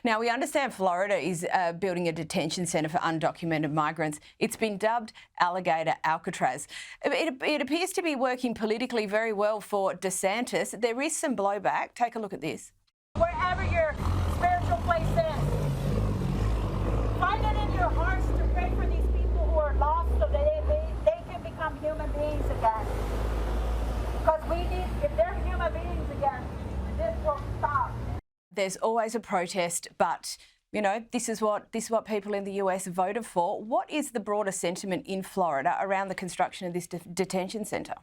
Now, we understand Florida is building a detention centre for undocumented migrants. It's been dubbed Alligator Alcatraz. It appears to be working politically very well for DeSantis. There is some blowback. Take a look at this. Wherever your spiritual place is, find it in your hearts to pray for these people who are lost so that they can become human beings again. Because if they're human beings again, this will stop. There's always a protest, but, you know, this is what people in the US voted for. What is the broader sentiment in Florida around the construction of this detention centre?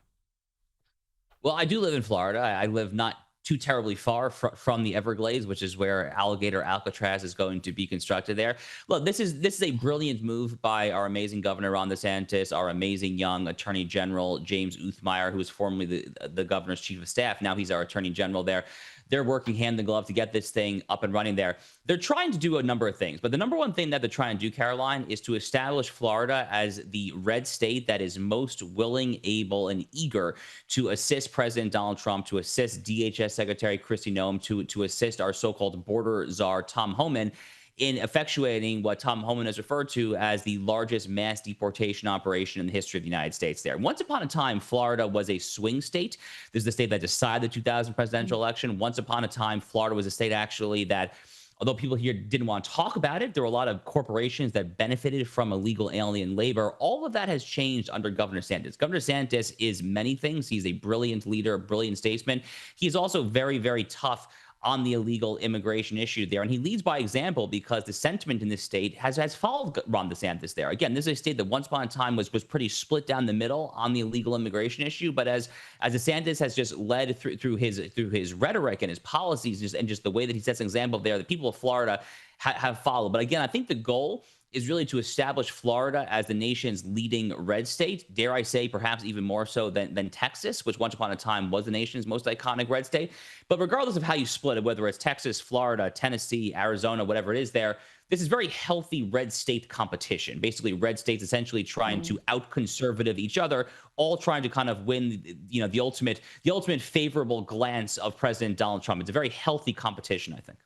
Well, I do live in Florida. I live not too terribly far from the Everglades, which is where Alligator Alcatraz is going to be constructed there. Look, this is a brilliant move by our amazing governor, Ron DeSantis, our amazing young attorney general, James Uthmeyer, who was formerly the governor's chief of staff. Now he's our attorney general there. They're working hand in glove to get this thing up and running there. They're trying to do a number of things, but the number one thing that they're trying to do, Caroline, is to establish Florida as the red state that is most willing, able, and eager to assist President Donald Trump, to assist DHS Secretary Kristi Noem, to assist our so-called border czar, Tom Homan, in effectuating what Tom Homan has referred to as the largest mass deportation operation in the history of the United States there. Once upon a time, Florida was a swing state. This is the state that decided the 2000 presidential election. Once upon a time, Florida was a state actually that, although people here didn't want to talk about it, there were a lot of corporations that benefited from illegal alien labor. All of that has changed under Governor DeSantis. Governor DeSantis is many things. He's a brilliant leader, a brilliant statesman. He is also very, very tough on the illegal immigration issue there. And he leads by example because the sentiment in this state has followed Ron DeSantis there. Again, this is a state that once upon a time was pretty split down the middle on the illegal immigration issue. But as DeSantis has just led through his rhetoric and his policies and just the way that he sets an example there, the people of Florida have followed. But again, I think the goal is really to establish Florida as the nation's leading red state, dare I say, perhaps even more so than Texas, which once upon a time was the nation's most iconic red state. But regardless of how you split it, whether it's Texas, Florida, Tennessee, Arizona, whatever it is there, this is very healthy red state competition. Basically, red states essentially trying to out-conservative each other, all trying to kind of win, you know, the ultimate favorable glance of President Donald Trump. It's a very healthy competition, I think.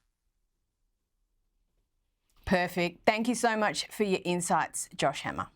Perfect. Thank you so much for your insights, Josh Hammer.